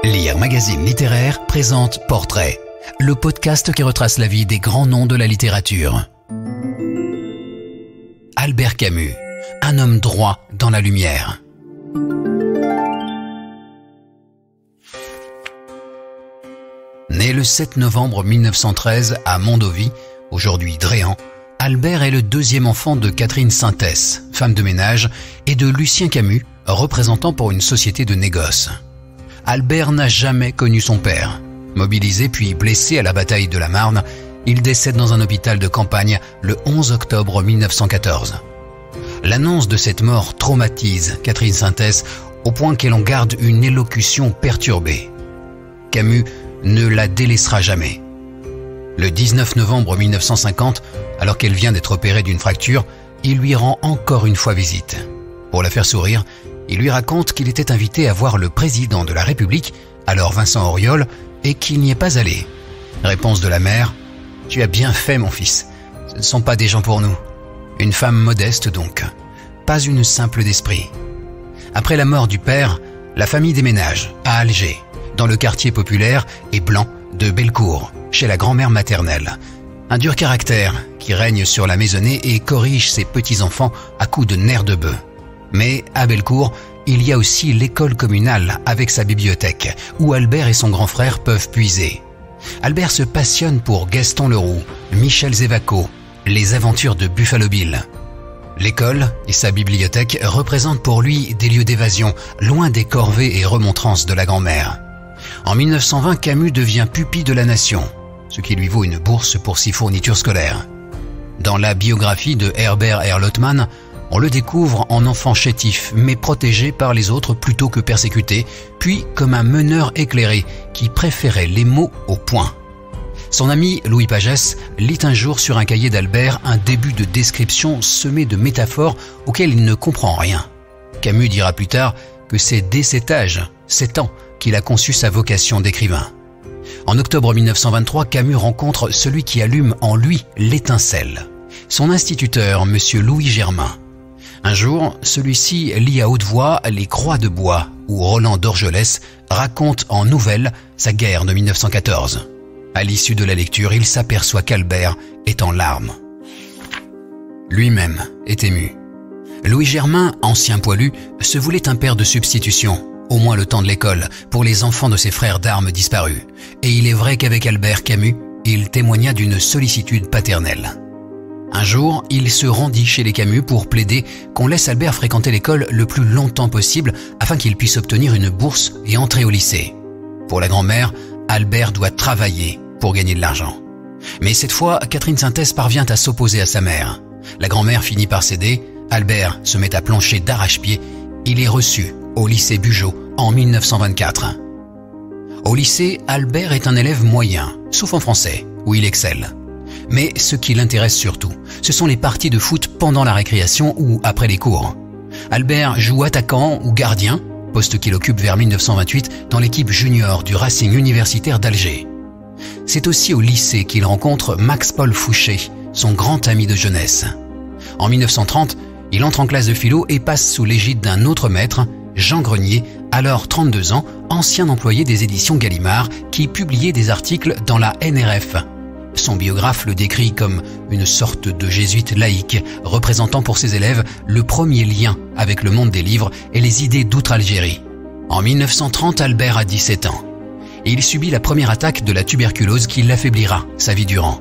Lire Magazine Littéraire présente Portrait, le podcast qui retrace la vie des grands noms de la littérature. Albert Camus, un homme droit dans la lumière. Né le 7 novembre 1913 à Mondovì, aujourd'hui Dréan, Albert est le deuxième enfant de Catherine Sintès, femme de ménage, et de Lucien Camus, représentant pour une société de négoce. Albert n'a jamais connu son père. Mobilisé puis blessé à la bataille de la Marne, il décède dans un hôpital de campagne le 11 octobre 1914. L'annonce de cette mort traumatise Catherine Sintès au point qu'elle en garde une élocution perturbée. Camus ne la délaissera jamais. Le 19 novembre 1950, alors qu'elle vient d'être opérée d'une fracture, il lui rend encore une fois visite. Pour la faire sourire, il lui raconte qu'il était invité à voir le président de la République, alors Vincent Auriol, et qu'il n'y est pas allé. Réponse de la mère: « Tu as bien fait, mon fils. Ce ne sont pas des gens pour nous. » Une femme modeste donc, pas une simple d'esprit. Après la mort du père, la famille déménage à Alger, dans le quartier populaire et blanc de Bellecour, chez la grand-mère maternelle. Un dur caractère qui règne sur la maisonnée et corrige ses petits-enfants à coups de nerfs de bœuf. Mais à Bellecour, il y a aussi l'école communale avec sa bibliothèque, où Albert et son grand frère peuvent puiser. Albert se passionne pour Gaston Leroux, Michel Zévaco, les aventures de Buffalo Bill. L'école et sa bibliothèque représentent pour lui des lieux d'évasion, loin des corvées et remontrances de la grand-mère. En 1920, Camus devient pupille de la Nation, ce qui lui vaut une bourse pour 6 fournitures scolaires. Dans la biographie de Herbert Erlotman, on le découvre en enfant chétif, mais protégé par les autres plutôt que persécuté, puis comme un meneur éclairé qui préférait les mots au point. Son ami Louis Pagès lit un jour sur un cahier d'Albert un début de description semé de métaphores auxquelles il ne comprend rien. Camus dira plus tard que c'est dès cet âge, 7 ans, qu'il a conçu sa vocation d'écrivain. En octobre 1923, Camus rencontre celui qui allume en lui l'étincelle, son instituteur, M. Louis Germain. Un jour, celui-ci lit à haute voix Les Croix de bois, où Roland d'Orgelès raconte en nouvelle sa guerre de 1914. À l'issue de la lecture, il s'aperçoit qu'Albert est en larmes. Lui-même est ému. Louis Germain, ancien poilu, se voulait un père de substitution, au moins le temps de l'école, pour les enfants de ses frères d'armes disparus. Et il est vrai qu'avec Albert Camus, il témoigna d'une sollicitude paternelle. Un jour, il se rendit chez les Camus pour plaider qu'on laisse Albert fréquenter l'école le plus longtemps possible afin qu'il puisse obtenir une bourse et entrer au lycée. Pour la grand-mère, Albert doit travailler pour gagner de l'argent. Mais cette fois, Catherine Sintès parvient à s'opposer à sa mère. La grand-mère finit par céder, Albert se met à plancher d'arrache-pied. Il est reçu au lycée Bugeaud en 1924. Au lycée, Albert est un élève moyen, sauf en français, où il excelle. Mais ce qui l'intéresse surtout, ce sont les parties de foot pendant la récréation ou après les cours. Albert joue attaquant ou gardien, poste qu'il occupe vers 1928 dans l'équipe junior du Racing universitaire d'Alger. C'est aussi au lycée qu'il rencontre Max-Paul Fouché, son grand ami de jeunesse. En 1930, il entre en classe de philo et passe sous l'égide d'un autre maître, Jean Grenier, alors 32 ans, ancien employé des éditions Gallimard, qui publiait des articles dans la NRF. Son biographe le décrit comme une sorte de jésuite laïque, représentant pour ses élèves le premier lien avec le monde des livres et les idées d'outre-Algérie. En 1930, Albert a 17 ans. Et il subit la première attaque de la tuberculose qui l'affaiblira sa vie durant.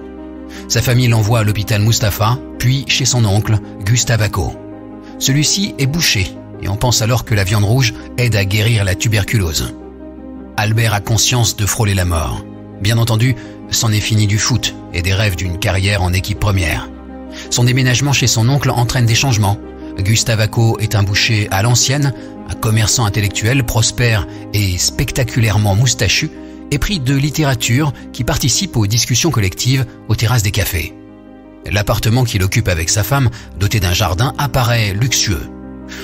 Sa famille l'envoie à l'hôpital Mustapha, puis chez son oncle, Gustave Acco. Celui-ci est bouché et on pense alors que la viande rouge aide à guérir la tuberculose. Albert a conscience de frôler la mort. Bien entendu, c'en est fini du foot et des rêves d'une carrière en équipe première. Son déménagement chez son oncle entraîne des changements. Gustave Acco est un boucher à l'ancienne, un commerçant intellectuel prospère et spectaculairement moustachu, épris de littérature qui participe aux discussions collectives aux terrasses des cafés. L'appartement qu'il occupe avec sa femme, doté d'un jardin, apparaît luxueux.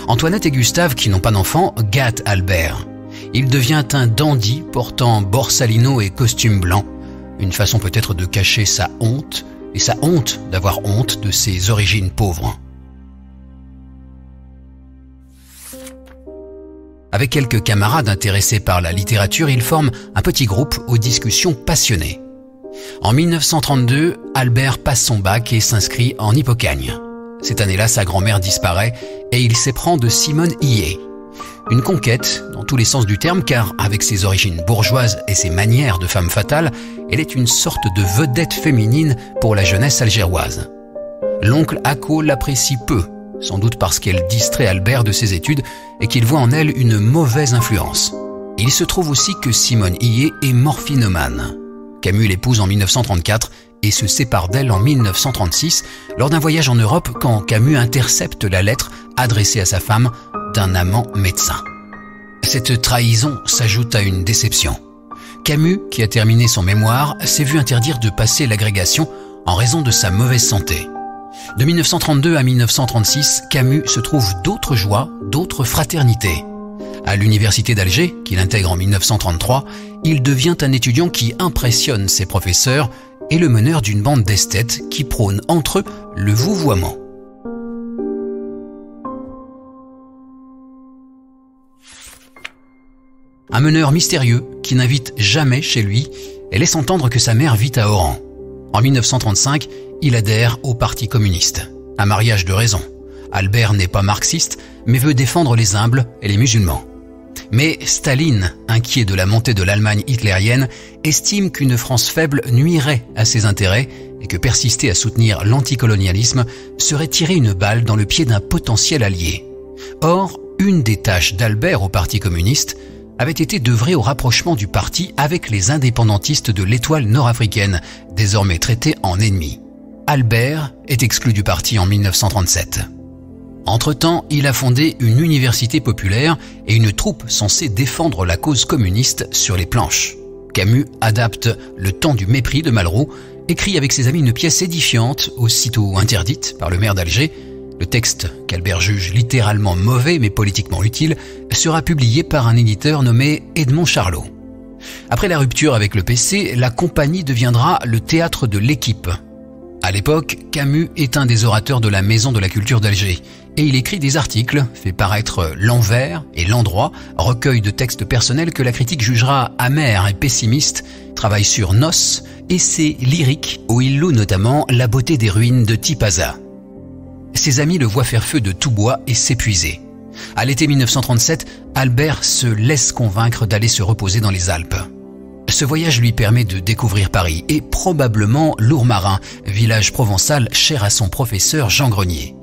Antoinette et Gustave, qui n'ont pas d'enfants, gâtent Albert. Il devient un dandy portant borsalino et costume blanc, une façon peut-être de cacher sa honte, et sa honte d'avoir honte de ses origines pauvres. Avec quelques camarades intéressés par la littérature, il forme un petit groupe aux discussions passionnées. En 1932, Albert passe son bac et s'inscrit en Hippocagne. Cette année-là, sa grand-mère disparaît et il s'éprend de Simone Hillet. Une conquête dans tous les sens du terme, car avec ses origines bourgeoises et ses manières de femme fatale, elle est une sorte de vedette féminine pour la jeunesse algéroise. L'oncle Ako l'apprécie peu, sans doute parce qu'elle distrait Albert de ses études et qu'il voit en elle une mauvaise influence. Il se trouve aussi que Simone Hillet est morphinomane. Camus l'épouse en 1934 et se sépare d'elle en 1936 lors d'un voyage en Europe quand Camus intercepte la lettre adressée à sa femme d'un amant médecin. Cette trahison s'ajoute à une déception. Camus, qui a terminé son mémoire, s'est vu interdire de passer l'agrégation en raison de sa mauvaise santé. De 1932 à 1936, Camus se trouve d'autres joies, d'autres fraternités. À l'université d'Alger, qu'il intègre en 1933, il devient un étudiant qui impressionne ses professeurs et le meneur d'une bande d'esthètes qui prônent entre eux le vouvoiement. Un meneur mystérieux qui n'invite jamais chez lui et laisse entendre que sa mère vit à Oran. En 1935, il adhère au Parti communiste. Un mariage de raison. Albert n'est pas marxiste, mais veut défendre les humbles et les musulmans. Mais Staline, inquiet de la montée de l'Allemagne hitlérienne, estime qu'une France faible nuirait à ses intérêts et que persister à soutenir l'anticolonialisme serait tirer une balle dans le pied d'un potentiel allié. Or, une des tâches d'Albert au Parti communiste avait été d'œuvrer au rapprochement du parti avec les indépendantistes de l'étoile nord-africaine, désormais traités en ennemis. Albert est exclu du parti en 1937. Entre-temps, il a fondé une université populaire et une troupe censée défendre la cause communiste sur les planches. Camus adapte Le temps du mépris de Malraux, écrit avec ses amis une pièce édifiante, aussitôt interdite par le maire d'Alger. Le texte, qu'Albert juge littéralement mauvais mais politiquement utile, sera publié par un éditeur nommé Edmond Charlot. Après la rupture avec le PC, la compagnie deviendra le théâtre de l'Équipe. À l'époque, Camus est un des orateurs de la Maison de la Culture d'Alger et il écrit des articles, fait paraître L'Envers et L'Endroit, recueil de textes personnels que la critique jugera amers et pessimistes, travaille sur Nos, essai lyrique où il loue notamment la beauté des ruines de Tipaza. Ses amis le voient faire feu de tout bois et s'épuiser. À l'été 1937, Albert se laisse convaincre d'aller se reposer dans les Alpes. Ce voyage lui permet de découvrir Paris et probablement Lourmarin, village provençal cher à son professeur Jean Grenier.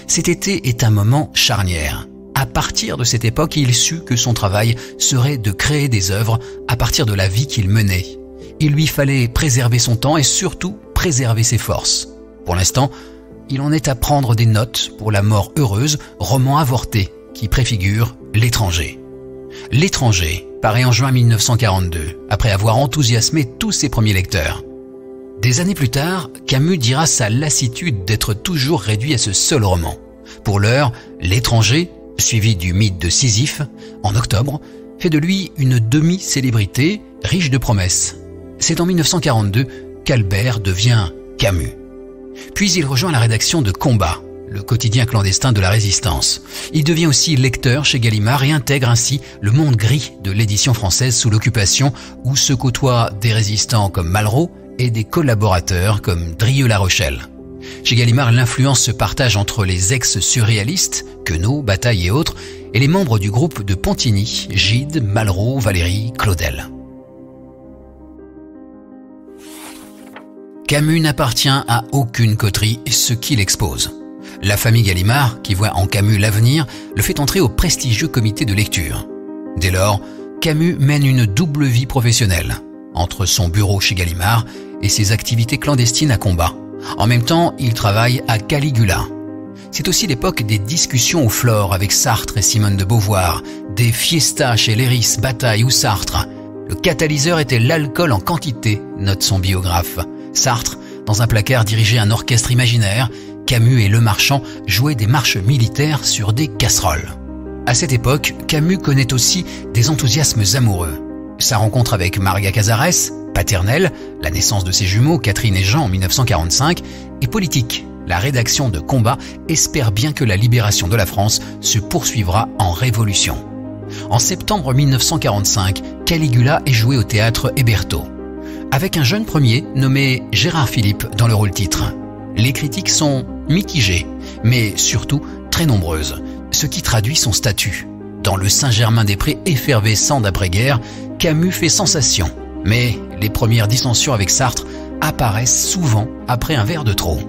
Cet été est un moment charnière. À partir de cette époque, il sut que son travail serait de créer des œuvres à partir de la vie qu'il menait. Il lui fallait préserver son temps et surtout préserver ses forces. Pour l'instant, il en est à prendre des notes pour La mort heureuse, roman avorté qui préfigure L'étranger. L'étranger paraît en juin 1942, après avoir enthousiasmé tous ses premiers lecteurs. Des années plus tard, Camus dira sa lassitude d'être toujours réduit à ce seul roman. Pour l'heure, L'étranger, suivi du mythe de Sisyphe, en octobre, fait de lui une demi-célébrité riche de promesses. C'est en 1942 qu'Albert devient Camus. Puis il rejoint la rédaction de Combat, le quotidien clandestin de la Résistance. Il devient aussi lecteur chez Gallimard et intègre ainsi le monde gris de l'édition française sous l'occupation où se côtoient des résistants comme Malraux et des collaborateurs comme Drieux-La Rochelle. Chez Gallimard, l'influence se partage entre les ex-surréalistes, Queneau, Bataille et autres, et les membres du groupe de Pontigny, Gide, Malraux, Valéry, Claudel. Camus n'appartient à aucune coterie, ce qui l'expose. La famille Gallimard, qui voit en Camus l'avenir, le fait entrer au prestigieux comité de lecture. Dès lors, Camus mène une double vie professionnelle, entre son bureau chez Gallimard et ses activités clandestines à Combat. En même temps, il travaille à Caligula. C'est aussi l'époque des discussions au Flore avec Sartre et Simone de Beauvoir, des fiestas chez Léris, Bataille ou Sartre. Le catalyseur était l'alcool en quantité, note son biographe. Sartre, dans un placard dirigeait un orchestre imaginaire. Camus et Lemarchand jouaient des marches militaires sur des casseroles. À cette époque, Camus connaît aussi des enthousiasmes amoureux. Sa rencontre avec Maria Casares, paternelle, la naissance de ses jumeaux Catherine et Jean en 1945, et politique. La rédaction de Combat espère bien que la libération de la France se poursuivra en révolution. En septembre 1945, Caligula est joué au théâtre Héberto, avec un jeune premier nommé Gérard Philipe dans le rôle titre. Les critiques sont mitigées, mais surtout très nombreuses, ce qui traduit son statut. Dans le Saint-Germain-des-Prés effervescent d'après-guerre, Camus fait sensation, mais les premières dissensions avec Sartre apparaissent souvent après un verre de trop.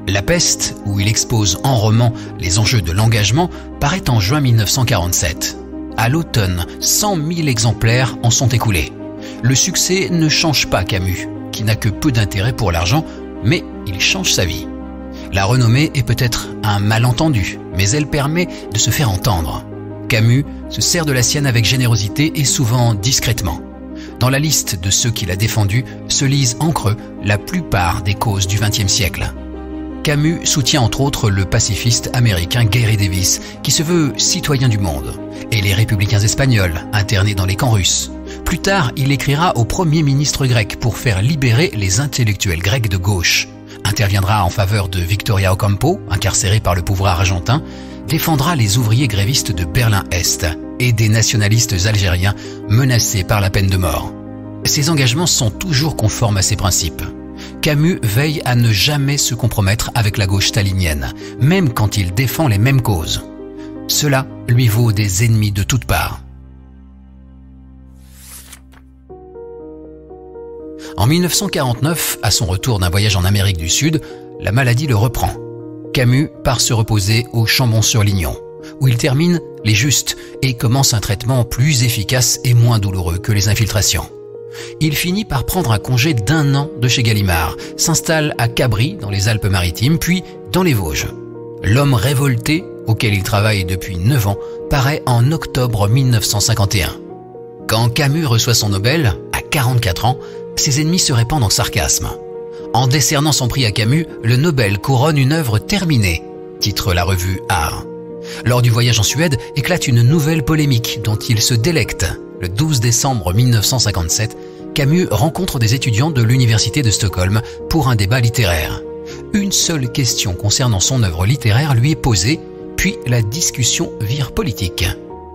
La Peste, où il expose en roman les enjeux de l'engagement, paraît en juin 1947. À l'automne, 100 000 exemplaires en sont écoulés. Le succès ne change pas Camus, qui n'a que peu d'intérêt pour l'argent, mais il change sa vie. La renommée est peut-être un malentendu, mais elle permet de se faire entendre. Camus se sert de la sienne avec générosité et souvent discrètement. Dans la liste de ceux qu'il a défendus se lisent en creux la plupart des causes du XXe siècle. Camus soutient entre autres le pacifiste américain Gary Davis, qui se veut citoyen du monde, et les républicains espagnols, internés dans les camps russes. Plus tard, il écrira au premier ministre grec pour faire libérer les intellectuels grecs de gauche, interviendra en faveur de Victoria Ocampo, incarcérée par le pouvoir argentin, défendra les ouvriers grévistes de Berlin-Est et des nationalistes algériens menacés par la peine de mort. Ses engagements sont toujours conformes à ses principes. Camus veille à ne jamais se compromettre avec la gauche stalinienne, même quand il défend les mêmes causes. Cela lui vaut des ennemis de toutes parts. En 1949, à son retour d'un voyage en Amérique du Sud, la maladie le reprend. Camus part se reposer au Chambon-sur-Lignon, où il termine les Justes et commence un traitement plus efficace et moins douloureux que les infiltrations. Il finit par prendre un congé d'1 an de chez Gallimard, s'installe à Cabris dans les Alpes-Maritimes, puis dans les Vosges. L'homme révolté, auquel il travaille depuis 9 ans, paraît en octobre 1951. Quand Camus reçoit son Nobel, à 44 ans, ses ennemis se répandent en sarcasme. En décernant son prix à Camus, le Nobel couronne une œuvre terminée, titre la revue Art. Lors du voyage en Suède, éclate une nouvelle polémique dont il se délecte. Le 12 décembre 1957, Camus rencontre des étudiants de l'université de Stockholm pour un débat littéraire. Une seule question concernant son œuvre littéraire lui est posée, puis la discussion vire politique.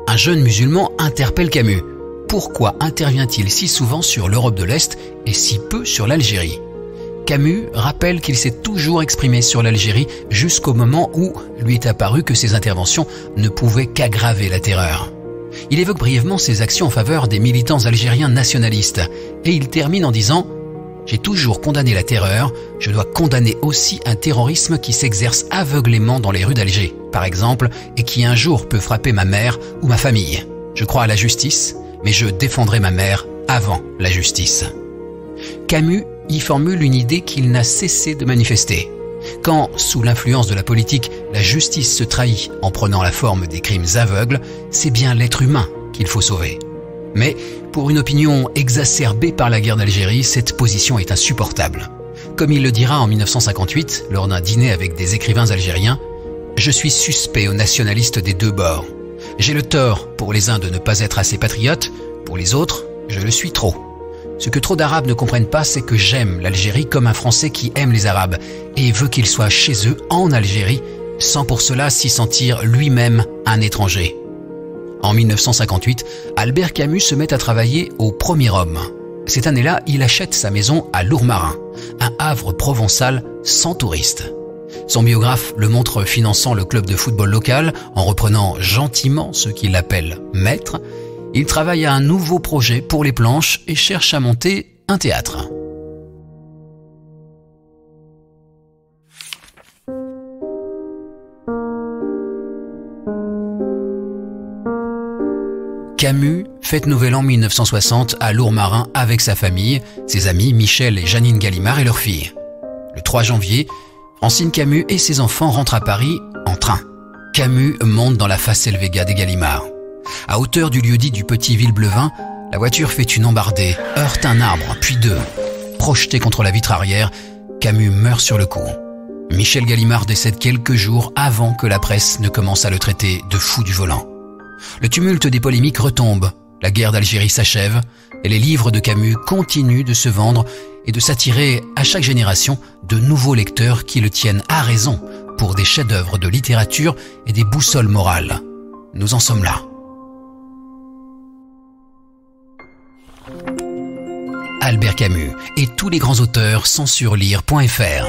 Un jeune musulman interpelle Camus. Pourquoi intervient-il si souvent sur l'Europe de l'Est et si peu sur l'Algérie ? Camus rappelle qu'il s'est toujours exprimé sur l'Algérie jusqu'au moment où lui est apparu que ses interventions ne pouvaient qu'aggraver la terreur. Il évoque brièvement ses actions en faveur des militants algériens nationalistes et il termine en disant « J'ai toujours condamné la terreur, je dois condamner aussi un terrorisme qui s'exerce aveuglément dans les rues d'Alger, par exemple, et qui un jour peut frapper ma mère ou ma famille. Je crois à la justice, mais je défendrai ma mère avant la justice. » Camus y formule une idée qu'il n'a cessé de manifester. Quand, sous l'influence de la politique, la justice se trahit en prenant la forme des crimes aveugles, c'est bien l'être humain qu'il faut sauver. Mais, pour une opinion exacerbée par la guerre d'Algérie, cette position est insupportable. Comme il le dira en 1958, lors d'un dîner avec des écrivains algériens, « Je suis suspect aux nationalistes des deux bords. J'ai le tort pour les uns de ne pas être assez patriotes, pour les autres, je le suis trop. Ce que trop d'Arabes ne comprennent pas, c'est que j'aime l'Algérie comme un Français qui aime les Arabes et veut qu'ils soient chez eux en Algérie, sans pour cela s'y sentir lui-même un étranger. » En 1958, Albert Camus se met à travailler au Premier Homme. Cette année-là, il achète sa maison à Lourmarin, un havre provençal sans touristes. Son biographe le montre finançant le club de football local en reprenant gentiment ce qu'il appelle « maître ». Il travaille à un nouveau projet pour les planches et cherche à monter un théâtre. Camus fête Nouvel An 1960 à Lourmarin avec sa famille, ses amis Michel et Janine Gallimard et leur fille. Le 3 janvier, Francine Camus et ses enfants rentrent à Paris en train. Camus monte dans la Facel Vega des Gallimard. À hauteur du lieu-dit du Petit Villeblevin, la voiture fait une embardée, heurte un arbre, puis 2. Projeté contre la vitre arrière, Camus meurt sur le coup. Michel Gallimard décède quelques jours avant que la presse ne commence à le traiter de fou du volant. Le tumulte des polémiques retombe, la guerre d'Algérie s'achève, et les livres de Camus continuent de se vendre et de s'attirer à chaque génération de nouveaux lecteurs qui le tiennent à raison pour des chefs-d'œuvre de littérature et des boussoles morales. Nous en sommes là. Albert Camus et tous les grands auteurs sont sur lire.fr.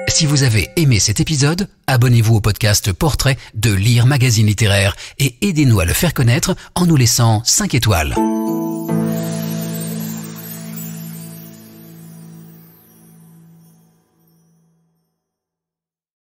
Si vous avez aimé cet épisode, abonnez-vous au podcast Portrait de Lire Magazine Littéraire et aidez-nous à le faire connaître en nous laissant 5 étoiles.